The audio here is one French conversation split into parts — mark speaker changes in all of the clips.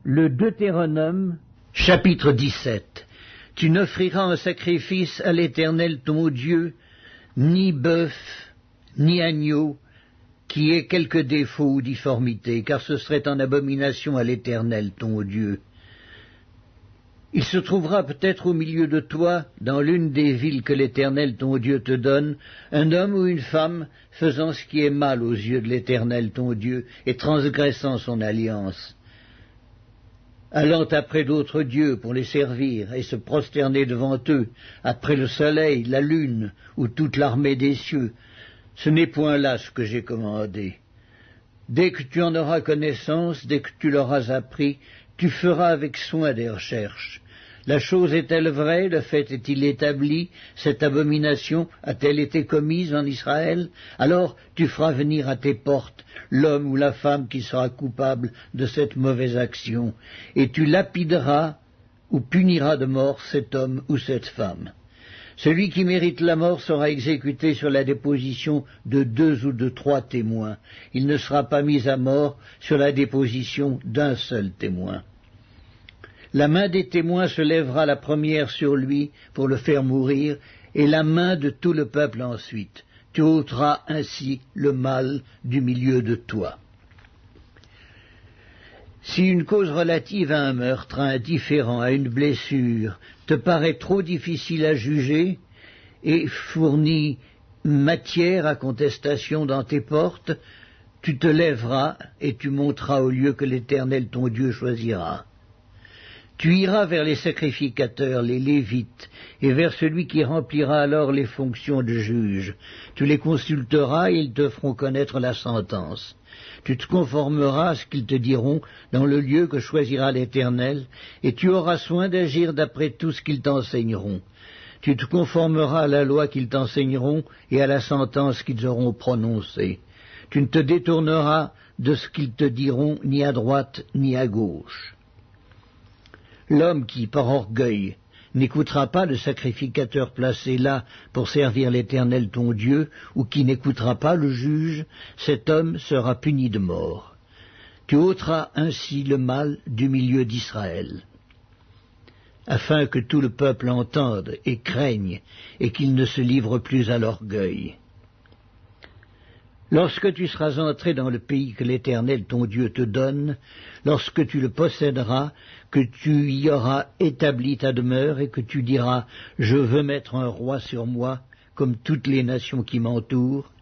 Speaker 1: Le Deutéronome, chapitre 17. Tu n'offriras un sacrifice à l'Éternel ton Dieu, ni bœuf, ni agneau, qui ait quelque défaut ou difformité, car ce serait en abomination à l'Éternel ton Dieu. Il se trouvera peut-être au milieu de toi, dans l'une des villes que l'Éternel ton Dieu te donne, un homme ou une femme faisant ce qui est mal aux yeux de l'Éternel ton Dieu et transgressant son alliance, allant après d'autres dieux pour les servir et se prosterner devant eux, après le soleil, la lune ou toute l'armée des cieux. Ce n'est point là ce que j'ai commandé. Dès que tu en auras connaissance, dès que tu l'auras appris, tu feras avec soin des recherches. La chose est-elle vraie, le fait est-il établi, cette abomination a-t-elle été commise en Israël? Alors tu feras venir à tes portes l'homme ou la femme qui sera coupable de cette mauvaise action, et tu lapideras ou puniras de mort cet homme ou cette femme. Celui qui mérite la mort sera exécuté sur la déposition de 2 ou de 3 témoins. Il ne sera pas mis à mort sur la déposition d'un seul témoin. La main des témoins se lèvera la première sur lui pour le faire mourir, et la main de tout le peuple ensuite. Tu ôteras ainsi le mal du milieu de toi. Si une cause relative à un meurtre, à un différend, à une blessure, te paraît trop difficile à juger et fournit matière à contestation dans tes portes, tu te lèveras et tu monteras au lieu que l'Éternel ton Dieu choisira. Tu iras vers les sacrificateurs, les Lévites, et vers celui qui remplira alors les fonctions de juge. Tu les consulteras et ils te feront connaître la sentence. Tu te conformeras à ce qu'ils te diront dans le lieu que choisira l'Éternel, et tu auras soin d'agir d'après tout ce qu'ils t'enseigneront. Tu te conformeras à la loi qu'ils t'enseigneront et à la sentence qu'ils auront prononcée. Tu ne te détourneras de ce qu'ils te diront ni à droite ni à gauche. L'homme qui, par orgueil, n'écoutera pas le sacrificateur placé là pour servir l'Éternel ton Dieu, ou qui n'écoutera pas le juge, cet homme sera puni de mort. Tu ôteras ainsi le mal du milieu d'Israël, afin que tout le peuple entende et craigne, et qu'il ne se livre plus à l'orgueil. Lorsque tu seras entré dans le pays que l'Éternel ton Dieu te donne, lorsque tu le posséderas, que tu y auras établi ta demeure et que tu diras « Je veux mettre un roi sur moi, comme toutes les nations qui m'entourent »,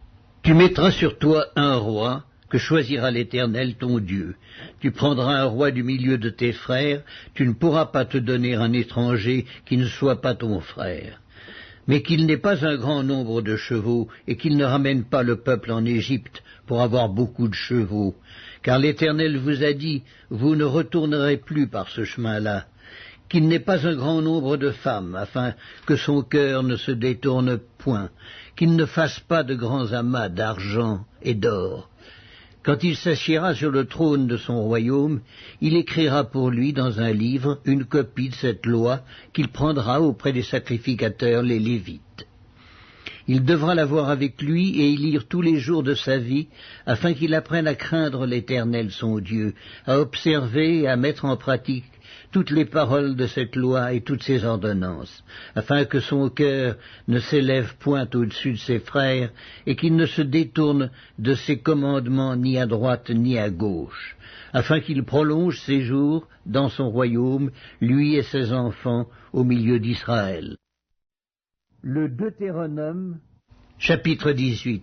Speaker 1: tu mettras sur toi un roi que choisira l'Éternel ton Dieu. Tu prendras un roi du milieu de tes frères, tu ne pourras pas te donner un étranger qui ne soit pas ton frère. Mais qu'il n'ait pas un grand nombre de chevaux, et qu'il ne ramène pas le peuple en Égypte pour avoir beaucoup de chevaux. Car l'Éternel vous a dit, vous ne retournerez plus par ce chemin-là. Qu'il n'ait pas un grand nombre de femmes, afin que son cœur ne se détourne point. Qu'il ne fasse pas de grands amas d'argent et d'or. Quand il s'assiera sur le trône de son royaume, il écrira pour lui dans un livre une copie de cette loi qu'il prendra auprès des sacrificateurs, les Lévites. Il devra l'avoir avec lui et y lire tous les jours de sa vie, afin qu'il apprenne à craindre l'Éternel son Dieu, à observer et à mettre en pratique toutes les paroles de cette loi et toutes ses ordonnances, afin que son cœur ne s'élève point au-dessus de ses frères, et qu'il ne se détourne de ses commandements ni à droite ni à gauche, afin qu'il prolonge ses jours dans son royaume, lui et ses enfants, au milieu d'Israël. Le Deutéronome, chapitre 18.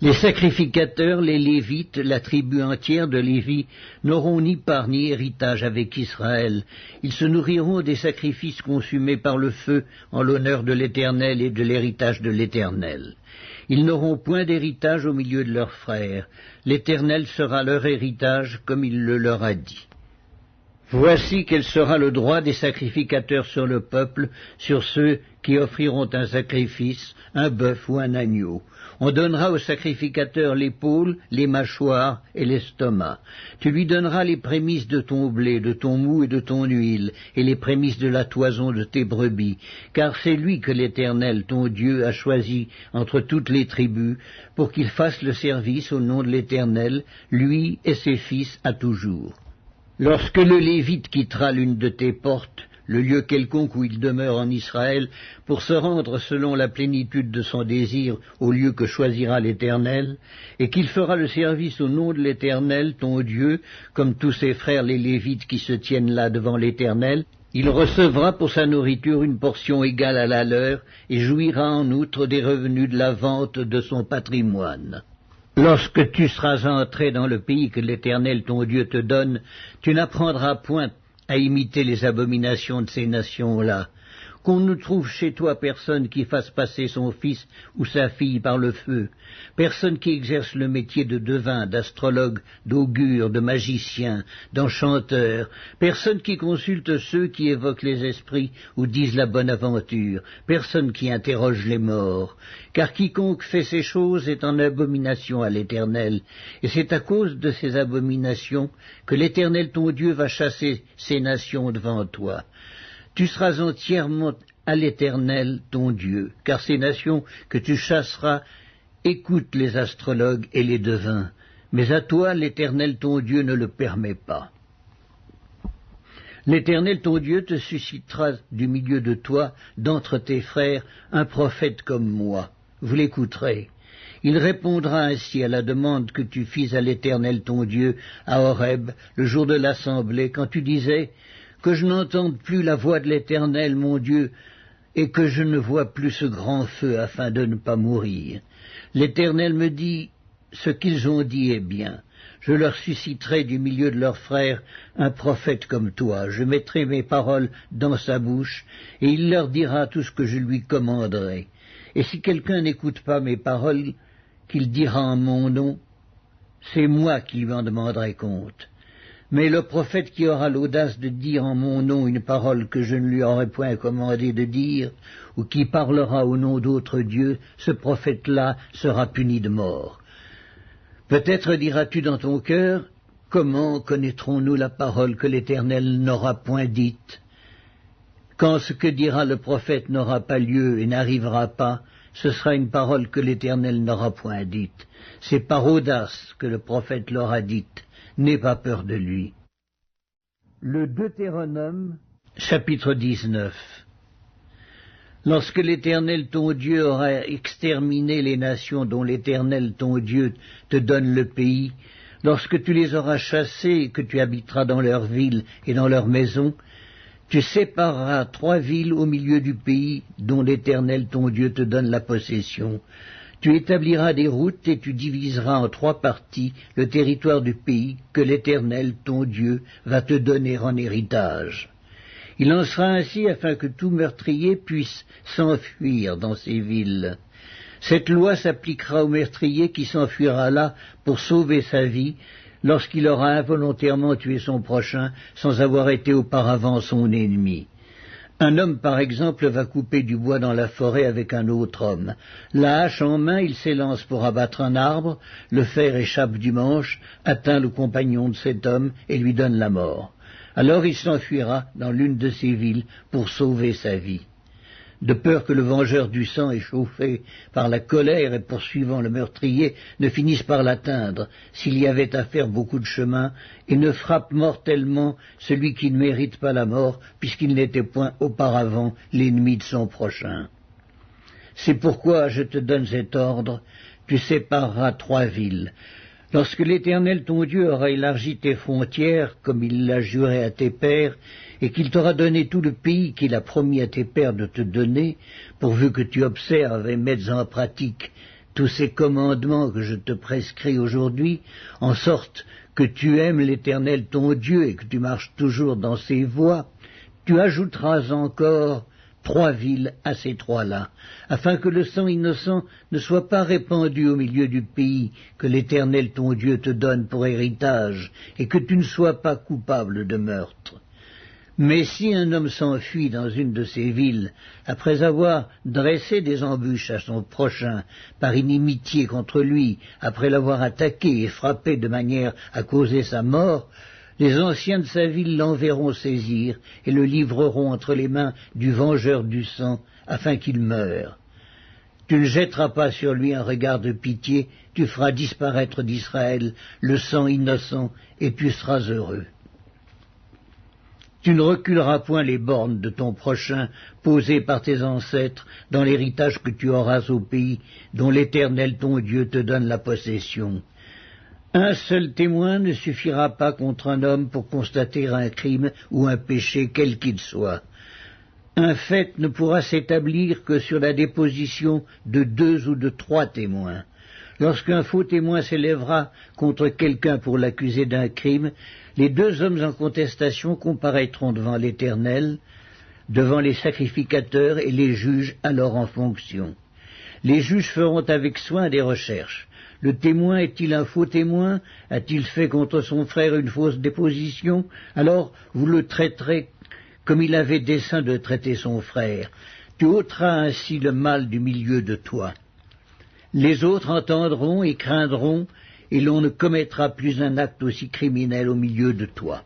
Speaker 1: Les sacrificateurs, les Lévites, la tribu entière de Lévi, n'auront ni part ni héritage avec Israël. Ils se nourriront des sacrifices consumés par le feu en l'honneur de l'Éternel et de l'héritage de l'Éternel. Ils n'auront point d'héritage au milieu de leurs frères. L'Éternel sera leur héritage comme il le leur a dit. Voici quel sera le droit des sacrificateurs sur le peuple, sur ceux qui offriront un sacrifice, un bœuf ou un agneau. On donnera au sacrificateur l'épaule, les mâchoires et l'estomac. Tu lui donneras les prémices de ton blé, de ton mou et de ton huile, et les prémices de la toison de tes brebis, car c'est lui que l'Éternel, ton Dieu, a choisi entre toutes les tribus, pour qu'il fasse le service au nom de l'Éternel, lui et ses fils à toujours. Lorsque le Lévite quittera l'une de tes portes, le lieu quelconque où il demeure en Israël, pour se rendre selon la plénitude de son désir au lieu que choisira l'Éternel, et qu'il fera le service au nom de l'Éternel, ton Dieu, comme tous ses frères les Lévites qui se tiennent là devant l'Éternel, il recevra pour sa nourriture une portion égale à la leur, et jouira en outre des revenus de la vente de son patrimoine. Lorsque tu seras entré dans le pays que l'Éternel ton Dieu te donne, tu n'apprendras point à imiter les abominations de ces nations-là. Qu'on ne trouve chez toi personne qui fasse passer son fils ou sa fille par le feu, personne qui exerce le métier de devin, d'astrologue, d'augure, de magicien, d'enchanteur, personne qui consulte ceux qui évoquent les esprits ou disent la bonne aventure, personne qui interroge les morts, car quiconque fait ces choses est en abomination à l'Éternel, et c'est à cause de ces abominations que l'Éternel ton Dieu va chasser ces nations devant toi. Tu seras entièrement à l'Éternel ton Dieu, car ces nations que tu chasseras écoutent les astrologues et les devins, mais à toi l'Éternel ton Dieu ne le permet pas. L'Éternel ton Dieu te suscitera du milieu de toi, d'entre tes frères, un prophète comme moi. Vous l'écouterez. Il répondra ainsi à la demande que tu fis à l'Éternel ton Dieu, à Horeb, le jour de l'assemblée, quand tu disais « Que je n'entende plus la voix de l'Éternel, mon Dieu, et que je ne vois plus ce grand feu afin de ne pas mourir. L'Éternel me dit, ce qu'ils ont dit est bien. Je leur susciterai du milieu de leurs frères un prophète comme toi. Je mettrai mes paroles dans sa bouche, et il leur dira tout ce que je lui commanderai. Et si quelqu'un n'écoute pas mes paroles, qu'il dira en mon nom, c'est moi qui lui en demanderai compte. Mais le prophète qui aura l'audace de dire en mon nom une parole que je ne lui aurais point commandé de dire, ou qui parlera au nom d'autres dieux, ce prophète-là sera puni de mort. Peut-être diras-tu dans ton cœur, comment connaîtrons-nous la parole que l'Éternel n'aura point dite? Quand ce que dira le prophète n'aura pas lieu et n'arrivera pas, ce sera une parole que l'Éternel n'aura point dite. C'est par audace que le prophète l'aura dite. N'aie pas peur de lui. Le Deutéronome, chapitre 19. Lorsque l'Éternel ton Dieu aura exterminé les nations dont l'Éternel ton Dieu te donne le pays, lorsque tu les auras chassées et que tu habiteras dans leurs villes et dans leurs maisons, tu sépareras 3 villes au milieu du pays dont l'Éternel ton Dieu te donne la possession. Tu établiras des routes et tu diviseras en 3 parties le territoire du pays que l'Éternel, ton Dieu, va te donner en héritage. Il en sera ainsi afin que tout meurtrier puisse s'enfuir dans ces villes. Cette loi s'appliquera au meurtrier qui s'enfuira là pour sauver sa vie, lorsqu'il aura involontairement tué son prochain sans avoir été auparavant son ennemi. Un homme, par exemple, va couper du bois dans la forêt avec un autre homme. La hache en main, il s'élance pour abattre un arbre, le fer échappe du manche, atteint le compagnon de cet homme et lui donne la mort. Alors il s'enfuira dans l'une de ces villes pour sauver sa vie. De peur que le vengeur du sang, échauffé par la colère et poursuivant le meurtrier, ne finisse par l'atteindre, s'il y avait à faire beaucoup de chemin, et ne frappe mortellement celui qui ne mérite pas la mort, puisqu'il n'était point auparavant l'ennemi de son prochain. C'est pourquoi je te donne cet ordre, tu sépareras 3 villes. Lorsque l'Éternel ton Dieu aura élargi tes frontières, comme il l'a juré à tes pères, et qu'il t'aura donné tout le pays qu'il a promis à tes pères de te donner, pourvu que tu observes et mettes en pratique tous ces commandements que je te prescris aujourd'hui, en sorte que tu aimes l'Éternel ton Dieu et que tu marches toujours dans ses voies, tu ajouteras encore 3 villes à ces 3-là, afin que le sang innocent ne soit pas répandu au milieu du pays que l'Éternel ton Dieu te donne pour héritage, et que tu ne sois pas coupable de meurtre. Mais si un homme s'enfuit dans une de ces villes, après avoir dressé des embûches à son prochain, par inimitié contre lui, après l'avoir attaqué et frappé de manière à causer sa mort, les anciens de sa ville l'enverront saisir et le livreront entre les mains du vengeur du sang, afin qu'il meure. Tu ne jetteras pas sur lui un regard de pitié, tu feras disparaître d'Israël le sang innocent, et tu seras heureux. Tu ne reculeras point les bornes de ton prochain posées par tes ancêtres dans l'héritage que tu auras au pays dont l'Éternel ton Dieu te donne la possession. Un seul témoin ne suffira pas contre un homme pour constater un crime ou un péché quel qu'il soit. Un fait ne pourra s'établir que sur la déposition de 2 ou de 3 témoins. Lorsqu'un faux témoin s'élèvera contre quelqu'un pour l'accuser d'un crime, les 2 hommes en contestation comparaîtront devant l'Éternel, devant les sacrificateurs et les juges alors en fonction. Les juges feront avec soin des recherches. Le témoin est-il un faux témoin? A-t-il fait contre son frère une fausse déposition? Alors vous le traiterez comme il avait dessein de traiter son frère. Tu ôteras ainsi le mal du milieu de toi. Les autres entendront et craindront, et l'on ne commettra plus un acte aussi criminel au milieu de toi.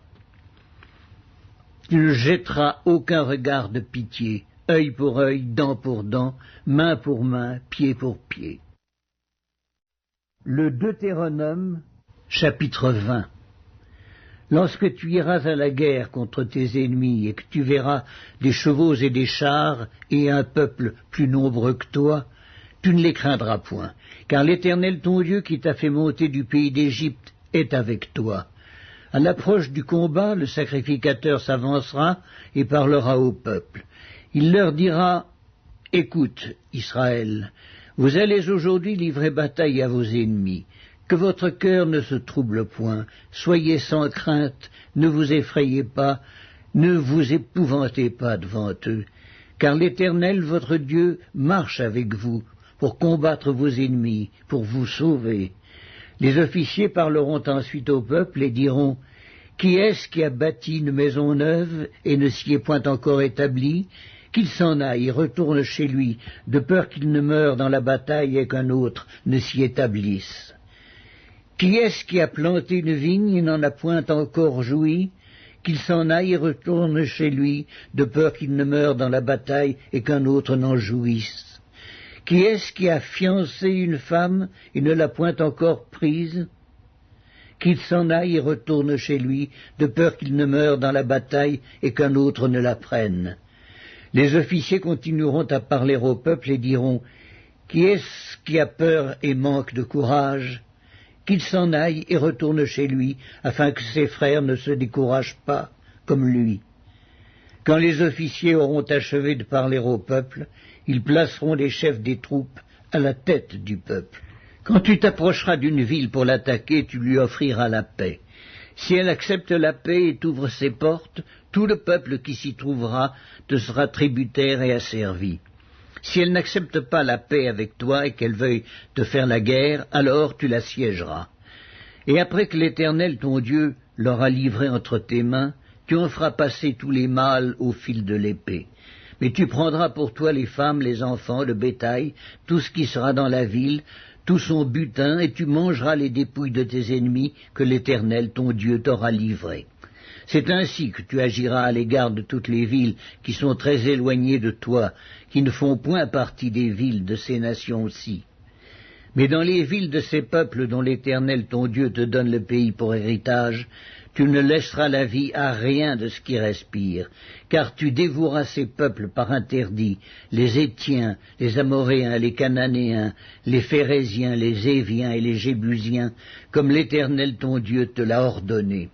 Speaker 1: Tu ne jetteras aucun regard de pitié, œil pour œil, dent pour dent, main pour main, pied pour pied. Le Deutéronome, chapitre 20. Lorsque tu iras à la guerre contre tes ennemis et que tu verras des chevaux et des chars et un peuple plus nombreux que toi, tu ne les craindras point, car l'Éternel ton Dieu qui t'a fait monter du pays d'Égypte est avec toi. À l'approche du combat, le sacrificateur s'avancera et parlera au peuple. Il leur dira « Écoute, Israël, vous allez aujourd'hui livrer bataille à vos ennemis. Que votre cœur ne se trouble point, soyez sans crainte, ne vous effrayez pas, ne vous épouvantez pas devant eux, car l'Éternel votre Dieu marche avec vous pour combattre vos ennemis, pour vous sauver. » Les officiers parleront ensuite au peuple et diront « Qui est-ce qui a bâti une maison neuve et ne s'y est point encore établi? Qu'il s'en aille et retourne chez lui, de peur qu'il ne meure dans la bataille et qu'un autre ne s'y établisse. Qui est-ce qui a planté une vigne et n'en a point encore joui? Qu'il s'en aille et retourne chez lui, de peur qu'il ne meure dans la bataille et qu'un autre n'en jouisse. Qui est-ce qui a fiancé une femme et ne l'a point encore prise? Qu'il s'en aille et retourne chez lui, de peur qu'il ne meure dans la bataille et qu'un autre ne la prenne. » Les officiers continueront à parler au peuple et diront « Qui est-ce qui a peur et manque de courage? Qu'il s'en aille et retourne chez lui, afin que ses frères ne se découragent pas comme lui. » Quand les officiers auront achevé de parler au peuple, ils placeront les chefs des troupes à la tête du peuple. Quand tu t'approcheras d'une ville pour l'attaquer, tu lui offriras la paix. Si elle accepte la paix et t'ouvre ses portes, tout le peuple qui s'y trouvera te sera tributaire et asservi. Si elle n'accepte pas la paix avec toi et qu'elle veuille te faire la guerre, alors tu la siégeras. Et après que l'Éternel ton Dieu l'aura livré entre tes mains, tu en feras passer tous les mâles au fil de l'épée. Mais tu prendras pour toi les femmes, les enfants, le bétail, tout ce qui sera dans la ville, tout son butin, et tu mangeras les dépouilles de tes ennemis que l'Éternel ton Dieu t'aura livrés. C'est ainsi que tu agiras à l'égard de toutes les villes qui sont très éloignées de toi, qui ne font point partie des villes de ces nations-ci. Mais dans les villes de ces peuples dont l'Éternel ton Dieu te donne le pays pour héritage, tu ne laisseras la vie à rien de ce qui respire, car tu dévoueras ces peuples par interdit, les Hétiens, les Amoréens, les Cananéens, les Phéréziens, les Éviens et les Jébusiens, comme l'Éternel ton Dieu te l'a ordonné,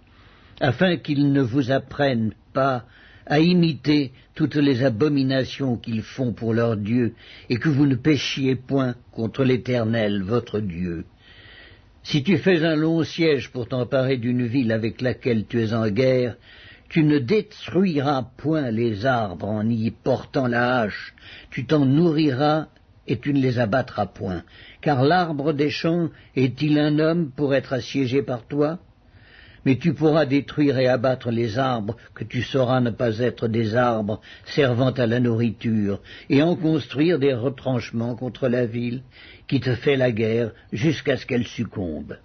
Speaker 1: afin qu'ils ne vous apprennent pas à imiter toutes les abominations qu'ils font pour leur Dieu, et que vous ne péchiez point contre l'Éternel votre Dieu. Si tu fais un long siège pour t'emparer d'une ville avec laquelle tu es en guerre, tu ne détruiras point les arbres en y portant la hache, tu t'en nourriras et tu ne les abattras point, car l'arbre des champs est-il un homme pour être assiégé par toi? Mais tu pourras détruire et abattre les arbres que tu sauras ne pas être des arbres servant à la nourriture, et en construire des retranchements contre la ville qui te fait la guerre jusqu'à ce qu'elle succombe.